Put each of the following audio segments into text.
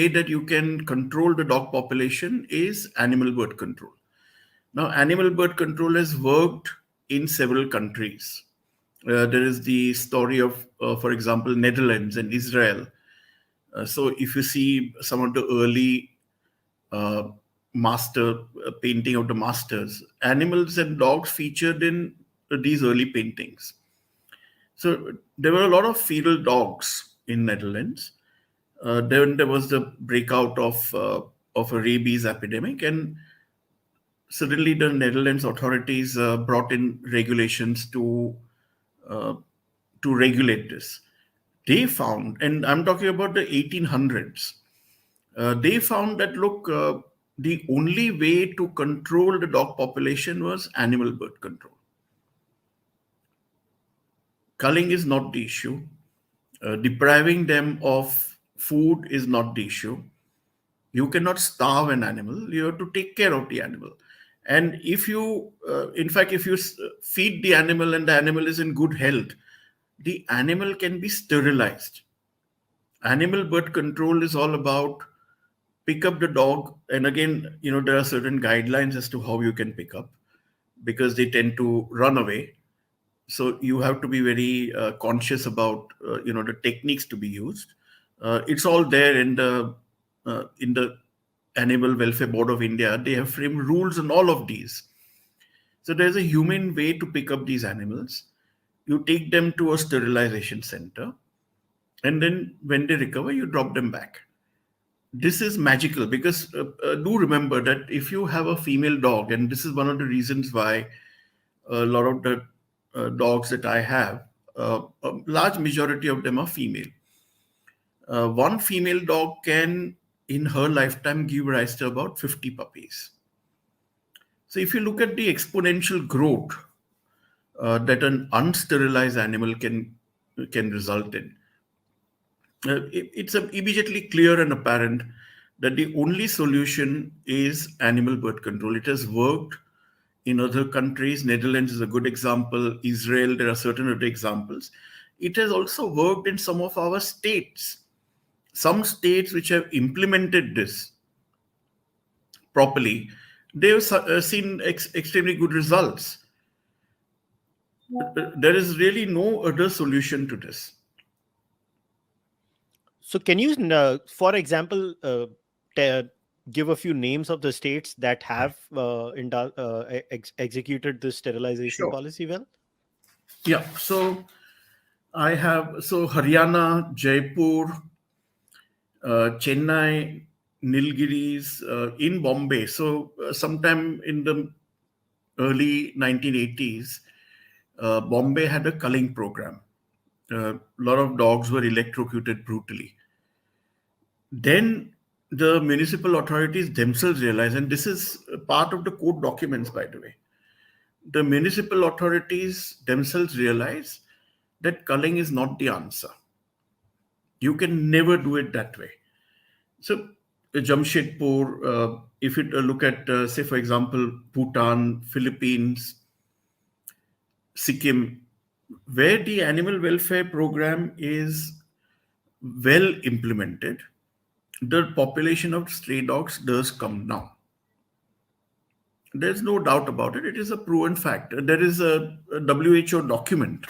way that you can control the dog population is animal birth control. Now, animal birth control has worked in several countries. There is the story of, for example, Netherlands and Israel. So if you see some of the early master painting of the masters, animals and dogs featured in these early paintings. So there were a lot of feral dogs in Netherlands. Then there was the breakout of a rabies epidemic, and suddenly the Netherlands authorities brought in regulations uh, to regulate this. They found, and I'm talking about the 1800s, they found that look, the only way to control the dog population was animal birth control. Culling is not the issue. Depriving them of food is not the issue. You cannot starve an animal. You have to take care of the animal. And if you, in fact, if you feed the animal and the animal is in good health, the animal can be sterilized. Animal birth control is all about pick up the dog. And again, there are certain guidelines as to how you can pick up because they tend to run away. So you have to be very conscious about, the techniques to be used. It's all there in the Animal Welfare Board of India. They have framed rules on all of these. So there's a humane way to pick up these animals. You take them to a sterilization center, and then when they recover, you drop them back. This is magical because do remember that if you have a female dog, and this is one of the reasons why a lot of the dogs that I have, a large majority of them are female. One female dog can, in her lifetime, give rise to about 50 puppies. So if you look at the exponential growth that an unsterilized animal can result in, it's immediately clear and apparent that the only solution is animal birth control. It has worked in other countries. Netherlands is a good example. Israel, there are certain other examples. It has also worked in some of our states. Some states which have implemented this properly, they've seen extremely good results. There is really no other solution to this. So can you, for example, give a few names of the states that have executed this sterilization policy well? Yeah, so I have, Haryana, Jaipur, Chennai, Nilgiris, in Bombay. So sometime in the early 1980s, Bombay had a culling program. A lot of dogs were electrocuted brutally. Then the municipal authorities themselves realized, and this is part of the court documents, by the way, the municipal authorities themselves realized that culling is not the answer. You can never do it that way. So Jamshedpur, if you look at, say, for example, Bhutan, Philippines, Sikkim, where the animal welfare program is well implemented, the population of stray dogs does come down. There's no doubt about it. It is a proven fact. There is a WHO document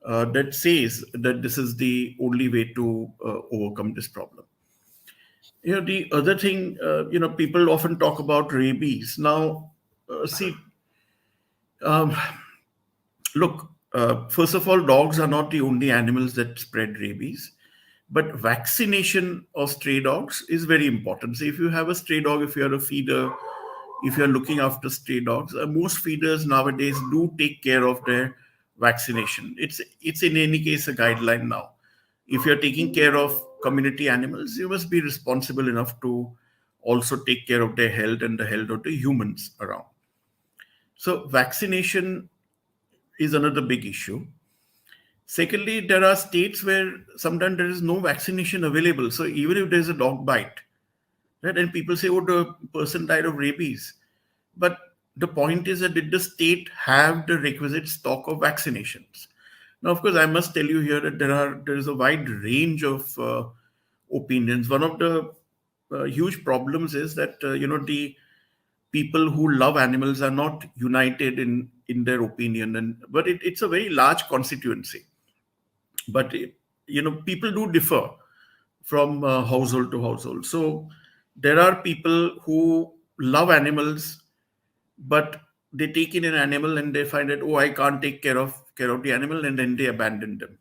that says that this is the only way to overcome this problem. The other thing, people often talk about rabies. Now, look, first of all, dogs are not the only animals that spread rabies, but vaccination of stray dogs is very important. So if you have a stray dog, if you're a feeder, if you're looking after stray dogs, most feeders nowadays do take care of their vaccination. It's in any case a guideline now. If you're taking care of community animals, you must be responsible enough to also take care of their health and the health of the humans around. So vaccination is another big issue. Secondly, there are states where sometimes there is no vaccination available. So even if there's a dog bite, right, and people say, oh, the person died of rabies. But the point is that did the state have the requisite stock of vaccinations? Now, of course, I must tell you here that there is a wide range of opinions. One of the huge problems is that the people who love animals are not united in their opinion, and but it's a very large constituency. But people do differ from household to household. So there are people who love animals, but they take in an animal and they find that, oh, I can't take care of the animal, and then they abandon them.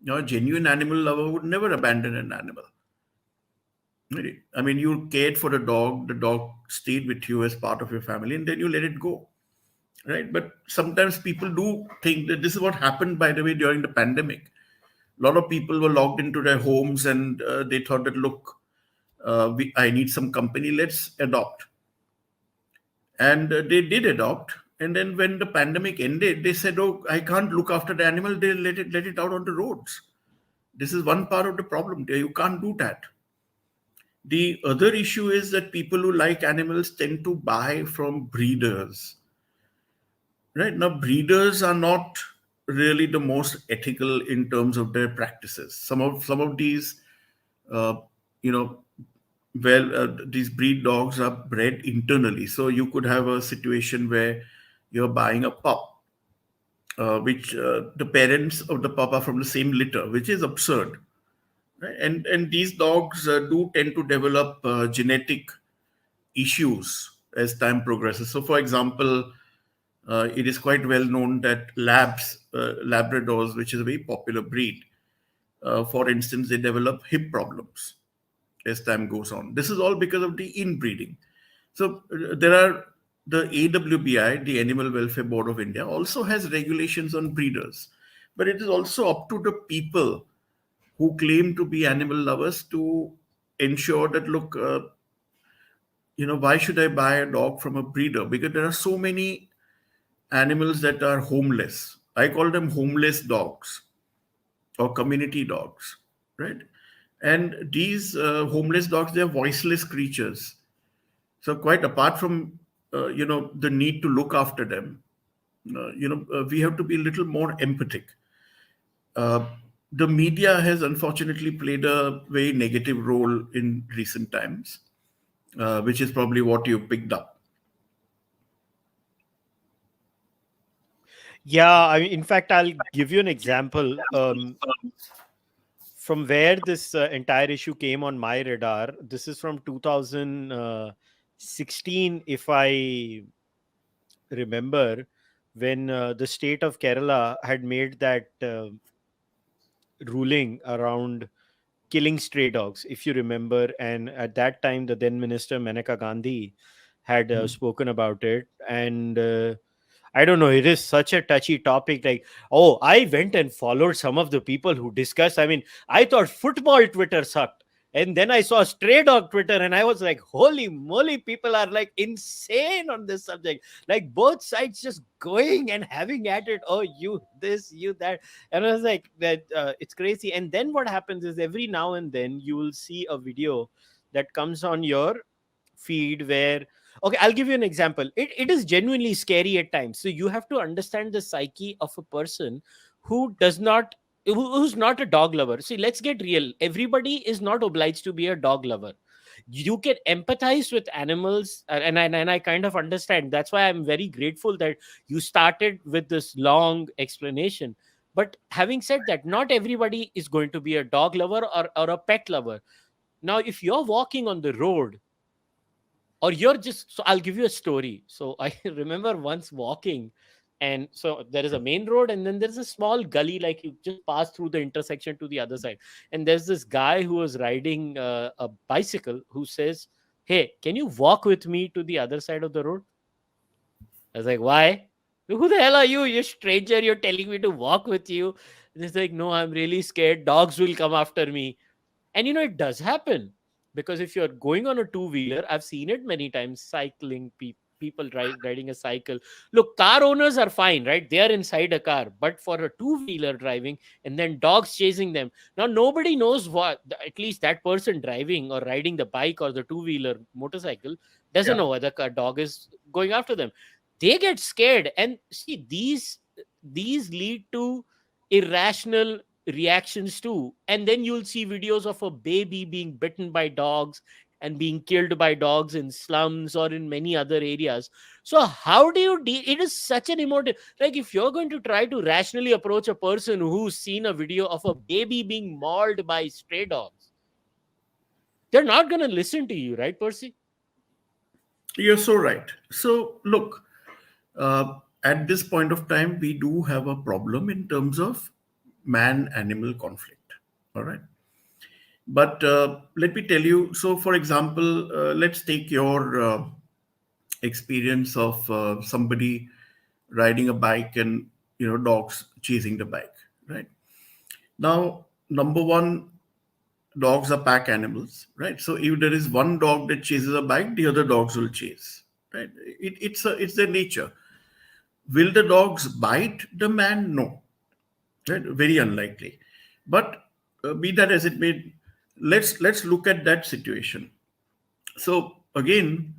A genuine animal lover would never abandon an animal. Really. I mean, you cared for the dog stayed with you as part of your family, and then you let it go, right? But sometimes people do think that this is what happened, by the way, during the pandemic. A lot of people were locked into their homes, and they thought that, look, I need some company, let's adopt. And they did adopt. And then when the pandemic ended, they said, oh, I can't look after the animal. They let it out on the roads. This is one part of the problem there. You can't do that. The other issue is that people who like animals tend to buy from breeders. Right now, breeders are not really the most ethical in terms of their practices. Some of these, uh, you know, these breed dogs are bred internally. So you could have a situation where you're buying a pup, which the parents of the pup are from the same litter, which is absurd. Right? And these dogs do tend to develop genetic issues as time progresses. So, for example, it is quite well known that Labradors, which is a very popular breed, for instance, they develop hip problems as time goes on. This is all because of the inbreeding. So there are the AWBI, the Animal Welfare Board of India, also has regulations on breeders, but it is also up to the people who claim to be animal lovers to ensure that, look, why should I buy a dog from a breeder? Because there are so many animals that are homeless. I call them homeless dogs or community dogs, right? And these homeless dogs, they're voiceless creatures. So quite apart from the need to look after them, we have to be a little more empathic. Uh, the media has unfortunately played a very negative role in recent times, which is probably what you picked up. Yeah, I mean, in fact, I'll give you an example from where this entire issue came on my radar. This is from 2016, if I remember, when the state of Kerala had made that ruling around killing stray dogs, if you remember. And at that time, the then minister Maneka Gandhi had spoken about it. And I don't know, it is such a touchy topic. Like, oh, I went and followed some of the people who discussed. I mean, I thought football Twitter sucked. And then I saw stray dog Twitter, and I was like, holy moly, people are like insane on this subject. Like, both sides just going and having at it. Oh, you this, you that. And I was like, that it's crazy. And then what happens is every now and then you will see a video that comes on your feed where, okay, I'll give you an example. It is genuinely scary at times. So you have to understand the psyche of a person who does not who's not a dog lover. See, let's get real. Everybody is not obliged to be a dog lover. You can empathize with animals, and I kind of understand. That's why I'm very grateful that you started with this long explanation. But having said that, not everybody is going to be a dog lover or a pet lover. Now, if you're walking on the road, or you're just, so I'll give you a story. So I remember once walking, and so there is a main road, and then there's a small gully, like you just pass through the intersection to the other side. And there's this guy who was riding a bicycle who says, hey, can you walk with me to the other side of the road? I was like, why? Who the hell are you? You're a stranger, you're telling me to walk with you. And he's like, no, I'm really scared, dogs will come after me. And it does happen, because if you're going on a two-wheeler, I've seen it many times, cycling, people riding a cycle. Look, car owners are fine, right? They are inside a car. But for a two-wheeler driving and then dogs chasing them, now nobody knows what, at least that person driving or riding the bike or the two-wheeler motorcycle doesn't Yeah. know whether a dog is going after them. They get scared. And see, these lead to irrational reactions too. And then you'll see videos of a baby being bitten by dogs and being killed by dogs in slums or in many other areas. So how do you deal? It is such an emotive. Like, if you're going to try to rationally approach a person who's seen a video of a baby being mauled by stray dogs, they're not going to listen to you, right, Percy? You're so right. So, look, at this point of time, we do have a problem in terms of man animal conflict. All right. But let me tell you, so for example, let's take your experience of somebody riding a bike and dogs chasing the bike, right? Now, number one, dogs are pack animals, right? So if there is one dog that chases a bike, the other dogs will chase, right? It's their nature. Will the dogs bite the man? No, right? Very unlikely. But be that as it may, let's look at that situation. So again,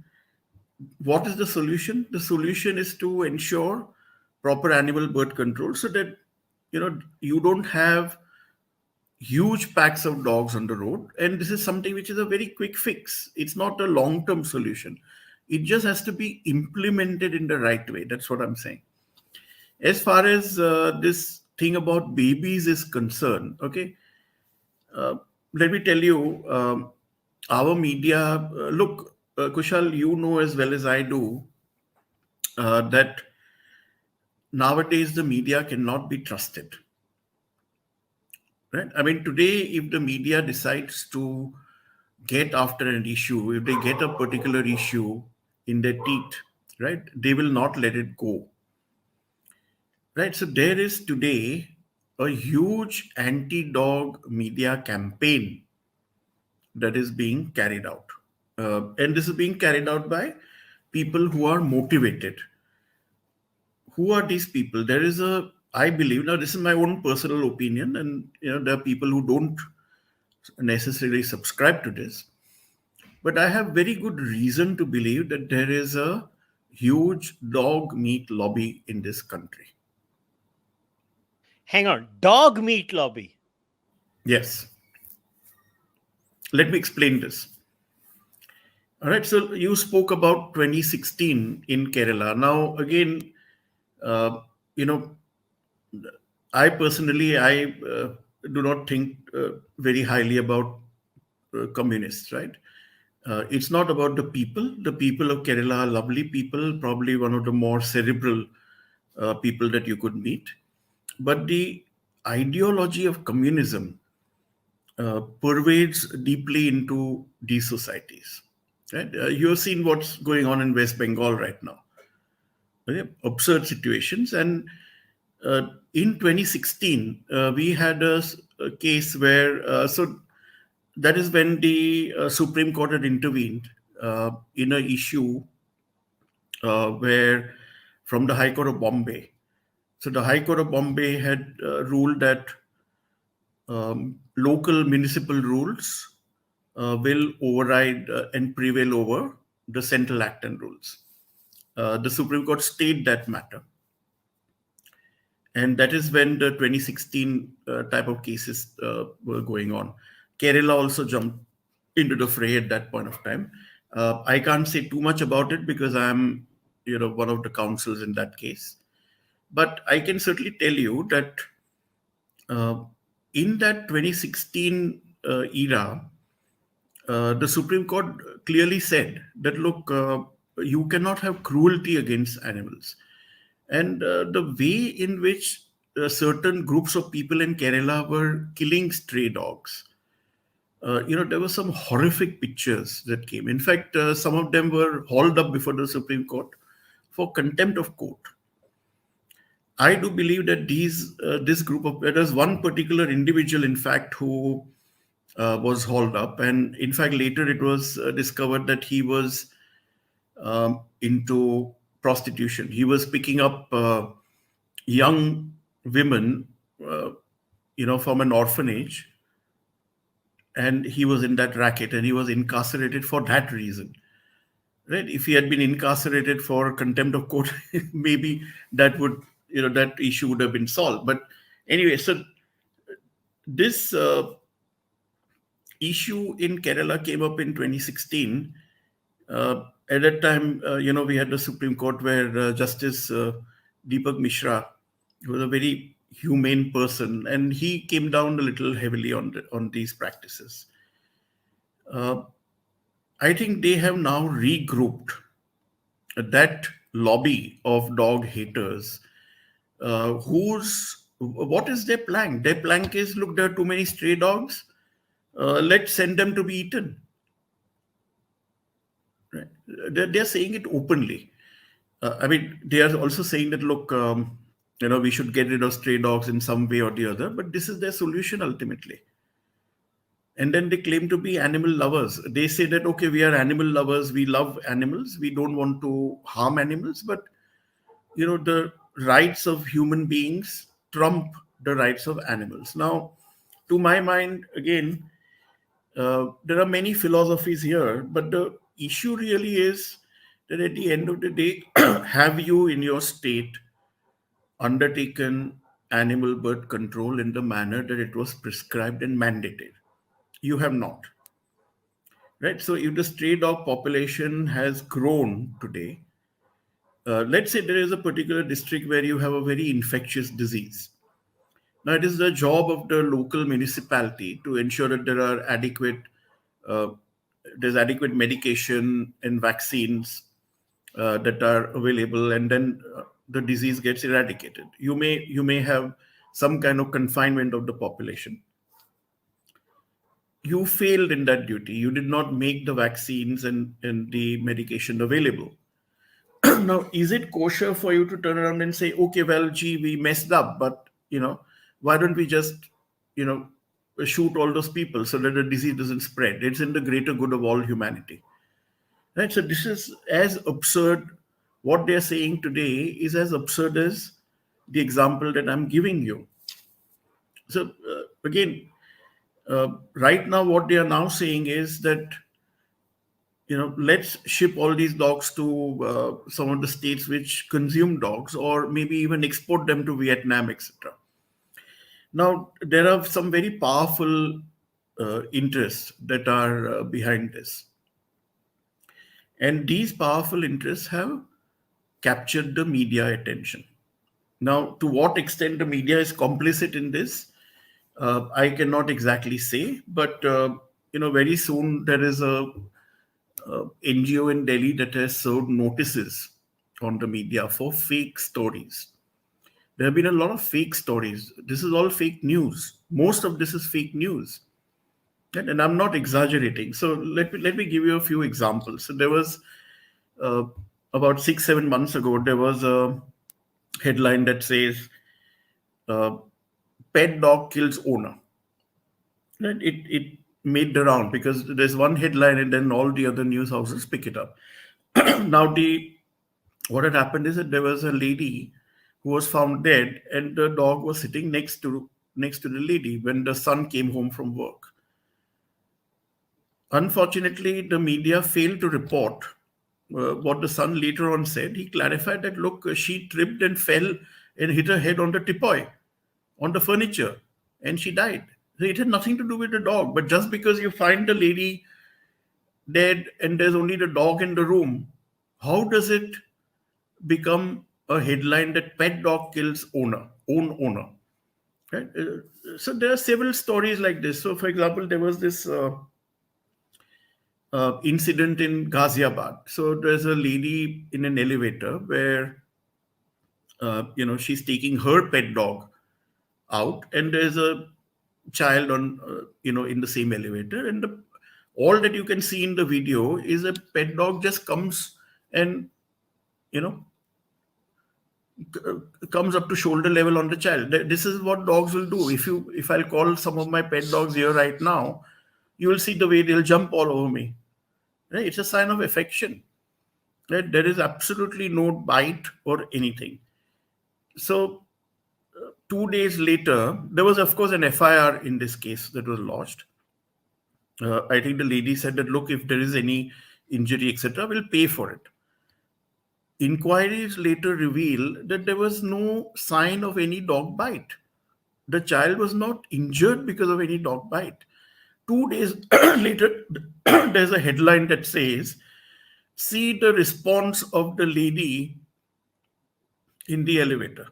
what is the solution? The solution is to ensure proper animal birth control so that you don't have huge packs of dogs on the road. And this is something which is a very quick fix. It's not a long term solution. It just has to be implemented in the right way. That's what I'm saying. As far as this thing about babies is concerned, okay, uh, let me tell you, our media, look, Kushal, you know as well as I do that nowadays the media cannot be trusted, right? I mean, today, if the media decides to get after an issue, if they get a particular issue in their teeth, right, they will not let it go, right? So there is today a huge anti-dog media campaign that is being carried out, and this is being carried out by people who are motivated. Who are these people? There is a, I believe, now this is my own personal opinion, and there are people who don't necessarily subscribe to this, but I have very good reason to believe that there is a huge dog meat lobby in this country. Hang on, dog meat lobby. Yes. Let me explain this. All right. So you spoke about 2016 in Kerala. Now, again, uh, you know, I personally, I do not think very highly about communists, right? It's not about the people. The people of Kerala are lovely people, probably one of the more cerebral people that you could meet. But the ideology of communism pervades deeply into these societies. Right? You have seen what's going on in West Bengal right now. Okay? Absurd situations. And in 2016, we had a case where, so that is when the Supreme Court had intervened in an issue where from the High Court of Bombay. So the High Court of Bombay had ruled that local municipal rules will override and prevail over the central act and rules. The Supreme Court stayed that matter. And that is when the 2016 type of cases were going on. Kerala also jumped into the fray at that point of time. I can't say too much about it because I'm, one of the counsels in that case. But I can certainly tell you that uh, in that 2016 era, the Supreme Court clearly said that look, you cannot have cruelty against animals. And the way in which certain groups of people in Kerala were killing stray dogs, there were some horrific pictures that came. In fact, some of them were hauled up before the Supreme Court for contempt of court. I do believe that this group of there's one particular individual, in fact, who was hauled up, and in fact later it was discovered that he was into prostitution. He was picking up young women, from an orphanage, and he was in that racket, and he was incarcerated for that reason. Right? If he had been incarcerated for contempt of court, maybe that would, that issue would have been solved. But anyway, so This issue in Kerala came up in 2016. At that time, we had the Supreme Court where Justice Deepak Mishra was a very humane person, and he came down a little heavily on these practices. Uh, I think they have now regrouped that lobby of dog haters. What is their plank? Their plank is, look, there are too many stray dogs. Let's send them to be eaten. Right? They're saying it openly. I mean, they are also saying that, look, we should get rid of stray dogs in some way or the other, but this is their solution ultimately. And then they claim to be animal lovers. They say that, okay, we are animal lovers, we love animals, we don't want to harm animals, but the rights of human beings trump the rights of animals. Now, to my mind, again, there are many philosophies here, but the issue really is that at the end of the day, have you in your state undertaken animal birth control in the manner that it was prescribed and mandated? You have not. Right? So if the stray dog population has grown today, let's say there is a particular district where you have a very infectious disease. Now, it is the job of the local municipality to ensure that uh, there's adequate medication and vaccines that are available, and then the disease gets eradicated. You may have some kind of confinement of the population. You failed in that duty. You did not make the vaccines and the medication available. Now, is it kosher for you to turn around and say, okay, well, gee, we messed up, but why don't we just you know shoot all those people so that the disease doesn't spread? It's in the greater good of all humanity, right? So this is as absurd. What they're saying today is as absurd as the example that I'm giving you. So again, right now, what they are now saying is that let's ship all these dogs to some of the states which consume dogs, or maybe even export them to Vietnam, etc. Now, there are some very powerful interests that are behind this, and these powerful interests have captured the media attention. Now, to what extent the media is complicit in this, I cannot exactly say, but very soon there is a NGO in Delhi that has served notices on the media for fake stories. There have been a lot of fake stories. This is all fake news. Most of this is fake news. And I'm not exaggerating. So let me give you a few examples. So there was uh, about 6-7 months ago, there was a headline that says, uh, "Pet dog kills owner." Right? It made the round because there's one headline and then all the other news houses pick it up. Now, the what had happened is that there was a lady who was found dead, and the dog was sitting next to the lady when the son came home from work. Unfortunately, the media failed to report what the son later on said. He clarified that, look, she tripped and fell and hit her head on the tipoy, on the furniture, and she died. So it had nothing to do with the dog. But just because you find the lady dead and there's only the dog in the room, how does it become a headline that pet dog kills own owner? Right? So there are several stories like this. So, for example, there was this incident in Ghaziabad. So there's a lady in an elevator where she's taking her pet dog out, and there's a child on in the same elevator, and all that you can see in the video is a pet dog just comes and you know comes up to shoulder level on the child. This is what dogs will do. If I'll call some of my pet dogs here right now, you will see the way they'll jump all over me. Right? It's a sign of affection. Right? There is absolutely no bite or anything. So 2 days later, there was of course an FIR in this case that was lodged. I think the lady said that, look, if there is any injury, etc., we'll pay for it. Inquiries later reveal that there was no sign of any dog bite. the child was not injured because of any dog bite. 2 days later, there's a headline that says, "See the response of the lady in the elevator."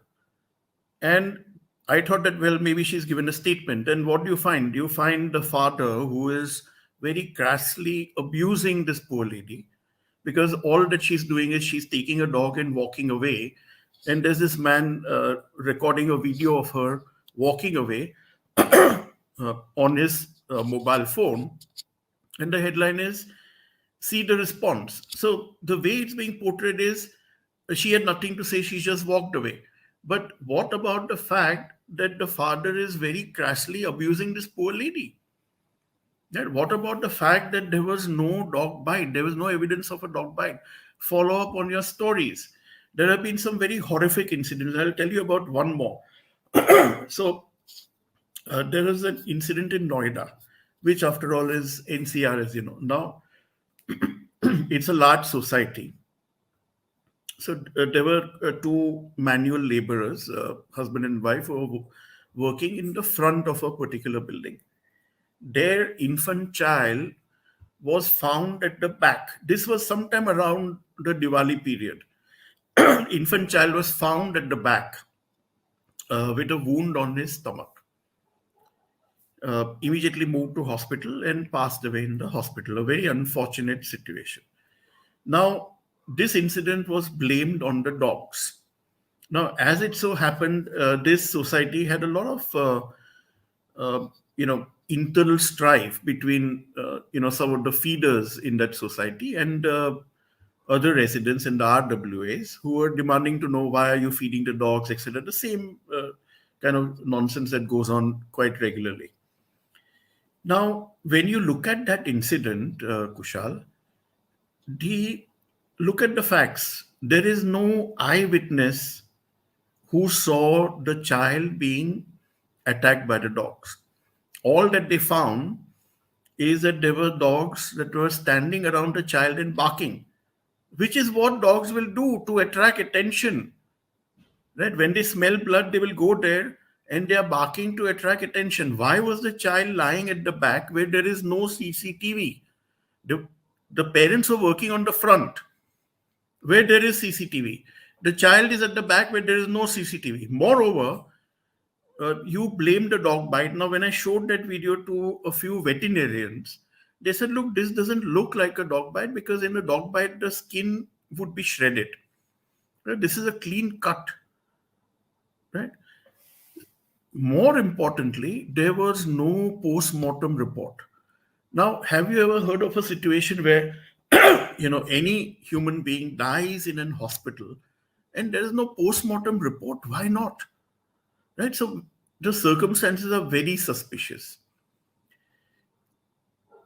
And I thought that, well, maybe she's given a statement. And what do you find? You find the father who is very crassly abusing this poor lady, because all that she's doing is she's taking a dog and walking away. And there's this man recording a video of her walking away on his mobile phone. And the headline is, "See the response." So the way it's being portrayed is she had nothing to say, she just walked away. But what about the fact that the father is very crassly abusing this poor lady? What about the fact that there was no dog bite? There was no evidence of a dog bite. Follow up on your stories. There have been some very horrific incidents. I'll tell you about one more. So there was an incident in Noida, which after all is NCR, as you know. Now, it's a large society. So there were two manual laborers, husband and wife, who were working in the front of a particular building. Their infant child was found at the back. This was sometime around the Diwali period. Infant child was found at the back with a wound on his stomach. Immediately moved to hospital and passed away in the hospital. A very unfortunate situation. Now, this incident was blamed on the dogs. Now, as it so happened, this society had a lot of, internal strife between, some of the feeders in that society and other residents and the RWAs who were demanding to know, why are you feeding the dogs, etc. The same kind of nonsense that goes on quite regularly. Now, when you look at that incident, Kushal, look at the facts. There is no eyewitness who saw the child being attacked by the dogs. All that they found is that there were dogs that were standing around the child and barking, which is what dogs will do to attract attention. Right? When they smell blood, they will go there and they are barking to attract attention. Why was the child lying at the back where there is no CCTV? The parents were working on the front where there is CCTV. The child is at the back where there is no CCTV. Moreover, you blame the dog bite. Now, when I showed that video to a few veterinarians, they said, look, this doesn't look like a dog bite, because in a dog bite, the skin would be shredded. Right? This is a clean cut. Right? More importantly, there was no post-mortem report. Now, have you ever heard of a situation where any human being dies in an hospital and there is no post-mortem report? Why not? Right? So the circumstances are very suspicious.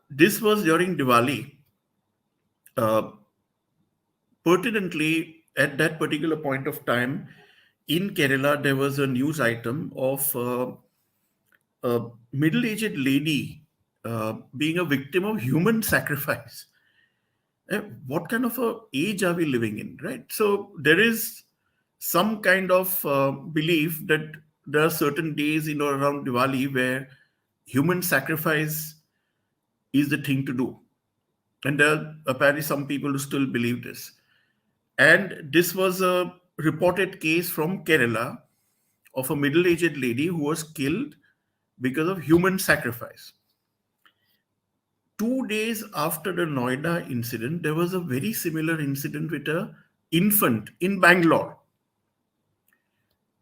This was during Diwali. Pertinently, at that particular point of time, in Kerala, there was a news item of a middle-aged lady being a victim of human sacrifice. What kind of a age are we living in, right? So there is some kind of belief that there are certain days in or around Diwali where human sacrifice is the thing to do. And there are apparently some people who still believe this. And this was a reported case from Kerala of a middle-aged lady who was killed because of human sacrifice. 2 days after the Noida incident, there was a very similar incident with an infant in Bangalore.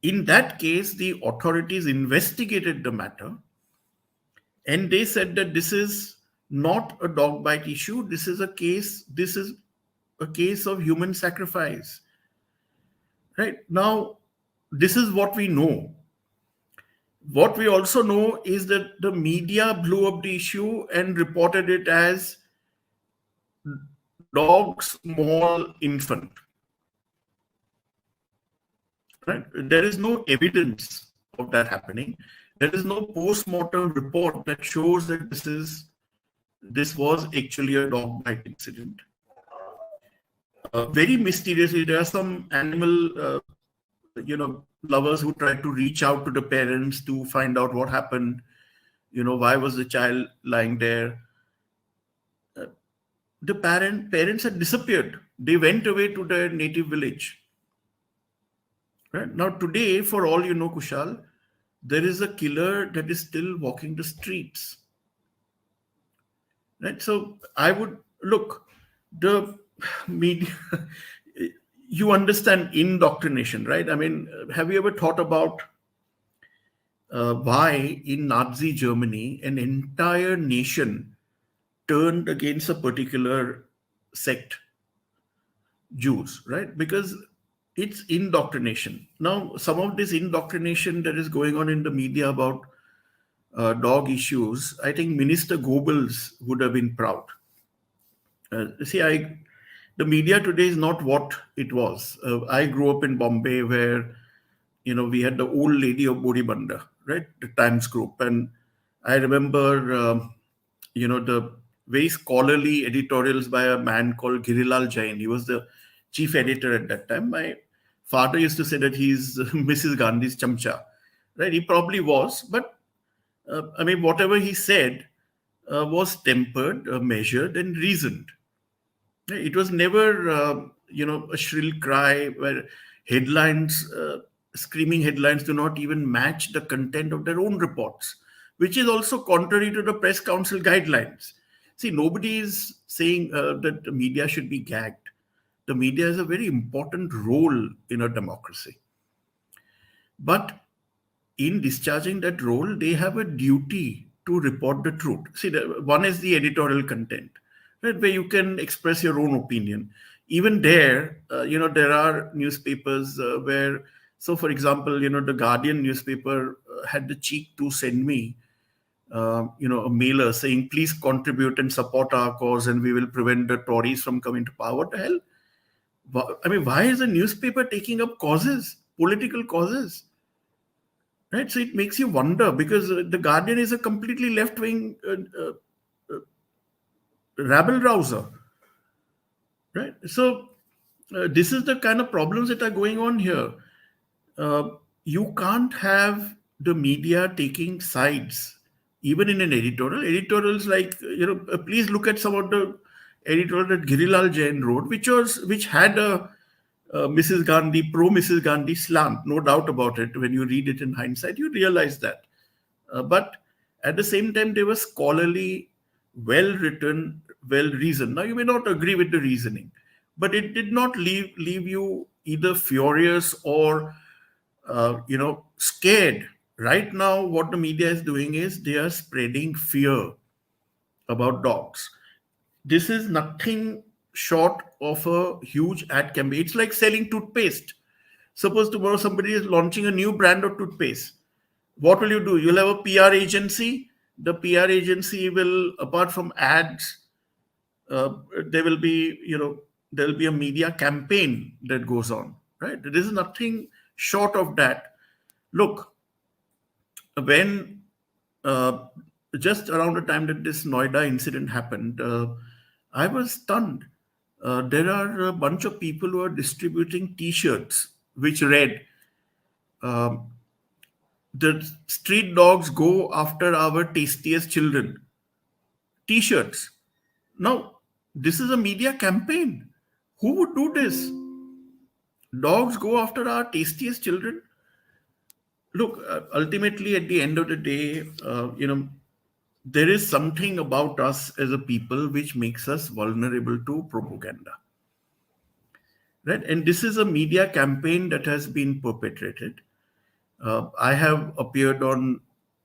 In that case, the authorities investigated the matter and they said that this is not a dog bite issue. This is a case of human sacrifice. Right? Now, this is what we know. What we also know is that the media blew up the issue and reported it as dog small infant. Right? There is no evidence of that happening. There is no post-mortem report that shows that this was actually a dog bite incident. Very mysteriously, there are some animal, lovers who tried to reach out to the parents to find out what happened, why was the child lying there. The parents had disappeared. They went away to their native village. Right now, today, for all you know, Kushal, there is a killer that is still walking the streets. Right. So I would look the media. You understand indoctrination, right? I mean, have you ever thought about why in Nazi Germany an entire nation turned against a particular sect, Jews, right? Because it's indoctrination. Now, some of this indoctrination that is going on in the media about dog issues, I think Minister Goebbels would have been proud. The media today is not what it was. I grew up in Bombay, where we had the old lady of Bodhibanda, right, the Times Group, and I remember the very scholarly editorials by a man called Girilal Jain. He was the chief editor at that time. My father used to say that he's Mrs. Gandhi's chamcha, right? He probably was, but I mean, whatever he said was tempered, measured, and reasoned. It was never, a shrill cry where headlines, screaming headlines, do not even match the content of their own reports, which is also contrary to the press council guidelines. See, nobody is saying that the media should be gagged. The media has a very important role in a democracy. But in discharging that role, they have a duty to report the truth. See, one is the editorial content, right, where you can express your own opinion. Even there, there are newspapers where, so for example, the Guardian newspaper had the cheek to send me, a mailer saying, please contribute and support our cause and we will prevent the Tories from coming to power. What the hell? I mean, why is a newspaper taking up causes, political causes? Right, so it makes you wonder, because the Guardian is a completely left-wing rabble rouser, right? So this is the kind of problems that are going on here. You can't have the media taking sides, even in an editorial. Editorials like please look at some of the editorial that Girilal Jain wrote, which had a Mrs. Gandhi, pro Mrs. Gandhi slant, no doubt about it. When you read it in hindsight, you realize that. But at the same time, they were scholarly, well written, well reasoned. Now, you may not agree with the reasoning, but it did not leave you either furious or scared. Right now, what the media is doing is they are spreading fear about dogs. This is nothing short of a huge ad campaign. It's like selling toothpaste. Suppose tomorrow somebody is launching a new brand of toothpaste. What will you do? You'll have a PR agency. The PR agency will, apart from ads, there will be, there will be a media campaign that goes on, right? There is nothing short of that. Look, when just around the time that this Noida incident happened, I was stunned. There are a bunch of people who are distributing T-shirts which read, "The street dogs go after our tastiest children." T-shirts. Now, this is a media campaign. Who would do this? Dogs go after our tastiest children. Look, ultimately, at the end of the day, there is something about us as a people which makes us vulnerable to propaganda, right? And this is a media campaign that has been perpetrated. I have appeared on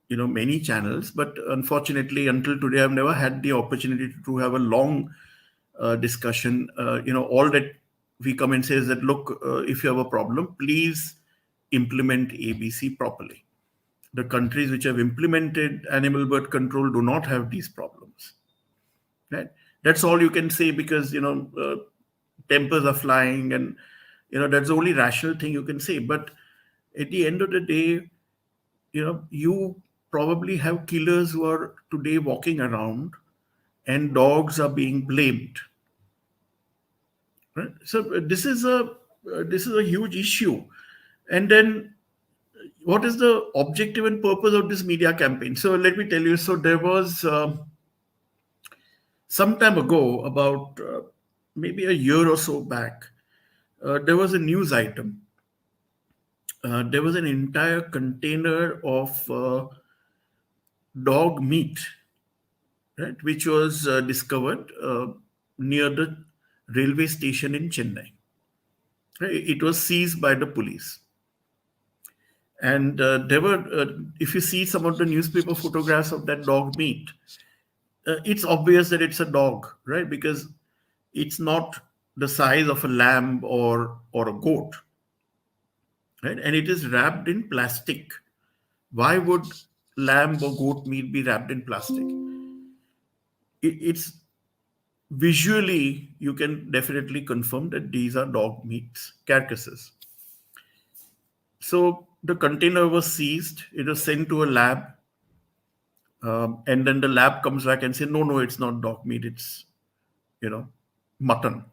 many channels, but unfortunately, until today, I've never had the opportunity to have a long discussion. All that we come and say is that, look, if you have a problem, please implement ABC properly. The countries which have implemented animal birth control do not have these problems, right? That's all you can say, because tempers are flying, and that's the only rational thing you can say. But at the end of the day, you probably have killers who are today walking around, and dogs are being blamed, right? So this is a huge issue. And then what is the objective and purpose of this media campaign? So let me tell you. So there was some time ago, about maybe a year or so back, there was a news item. There was an entire container of dog meat, right, which was discovered near the railway station in Chennai. Right? It was seized by the police. And there were, if you see some of the newspaper photographs of that dog meat, it's obvious that it's a dog, right? Because it's not the size of a lamb or a goat, right? And it is wrapped in plastic. Why would lamb or goat meat be wrapped in plastic? It's visually, you can definitely confirm that these are dog meats carcasses. So the container was seized. It was sent to a lab, and then the lab comes back and say, no, no, it's not dog meat. It's, you know, mutton,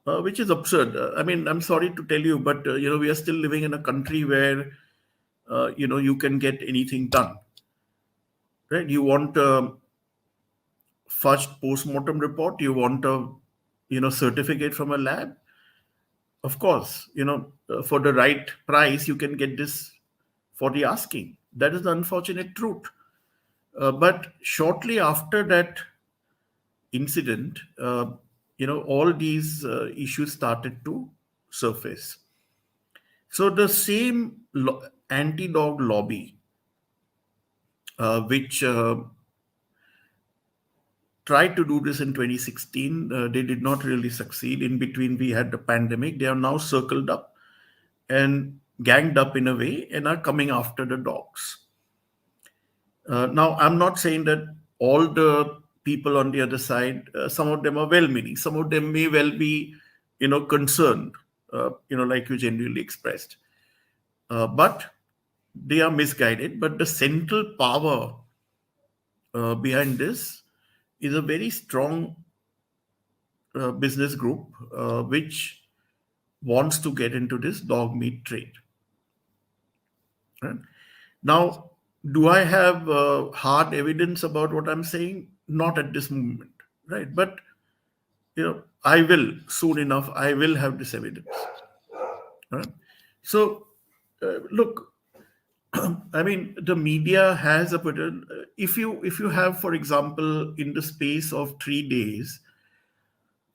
which is absurd. I mean, I'm sorry to tell you, but we are still living in a country where you can get anything done, right? You want a first post-mortem report, you want a certificate from a lab. Of course, for the right price, you can get this for the asking. That is the unfortunate truth. But shortly after that incident, all these issues started to surface. So the same anti-dog lobby, which tried to do this in 2016, they did not really succeed. In between, we had the pandemic. They are now circled up and ganged up in a way and are coming after the dogs. Now, I'm not saying that all the people on the other side, some of them are well-meaning. Some of them may well be, concerned, like you genuinely expressed. But they are misguided. But the central power behind this is a very strong business group which wants to get into this dog meat trade. Right? Now, do I have hard evidence about what I'm saying? Not at this moment, right? But I will soon enough. I will have this evidence. Right? So, look, I mean, the media has a pattern. If you have, for example, in the space of 3 days,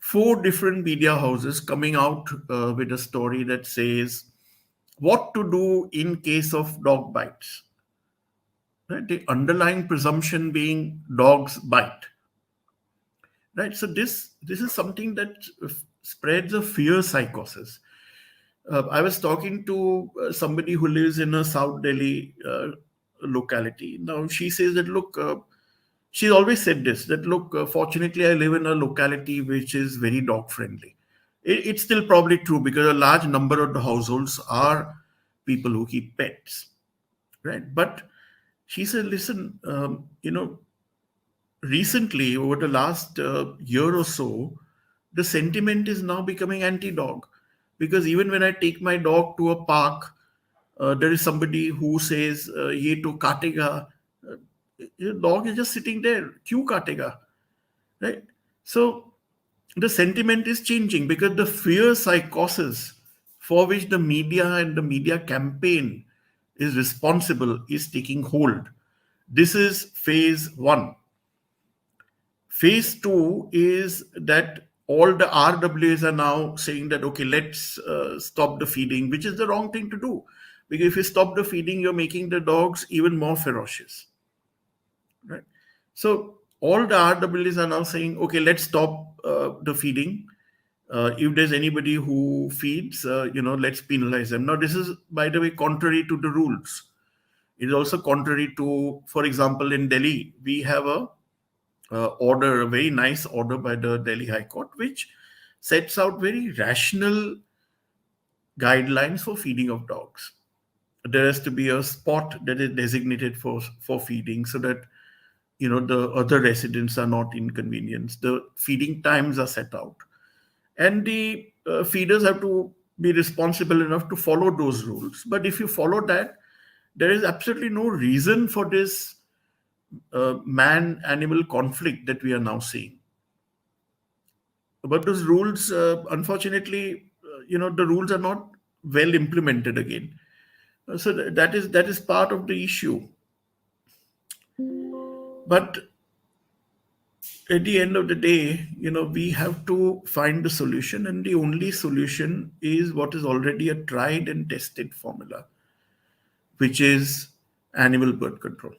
4 different media houses coming out with a story that says what to do in case of dog bites. Right? The underlying presumption being dogs bite. Right? So this is something that spreads a fear psychosis. I was talking to somebody who lives in a South Delhi locality. Now she says that, look, she's always said this, that look, fortunately I live in a locality which is very dog friendly. It's still probably true because a large number of the households are people who keep pets, right? But she said, listen, recently over the last year or so, the sentiment is now becoming anti-dog, because even when I take my dog to a park, there is somebody who says, "Ye to katega." Your dog is just sitting there. Kyun katega? Right? So the sentiment is changing because the fear psychosis for which the media and the media campaign is responsible is taking hold. This is phase one. Phase two is that all the RWAs are now saying that, okay, let's stop the feeding, which is the wrong thing to do. Because if you stop the feeding, you're making the dogs even more ferocious. Right? So all the RWAs are now saying, okay, let's stop the feeding. If there's anybody who feeds, let's penalize them. Now, this is, by the way, contrary to the rules. It is also contrary to, for example, in Delhi, we have a order, a very nice order by the Delhi High Court, which sets out very rational guidelines for feeding of dogs. There has to be a spot that is designated for feeding, so that the other residents are not inconvenienced. The feeding times are set out, and the feeders have to be responsible enough to follow those rules. But if you follow that, There is absolutely no reason for this man-animal conflict that we are now seeing. But those rules, unfortunately, the rules are not well implemented again. So that is part of the issue. But at the end of the day, we have to find the solution, and the only solution is what is already a tried and tested formula, which is animal birth control.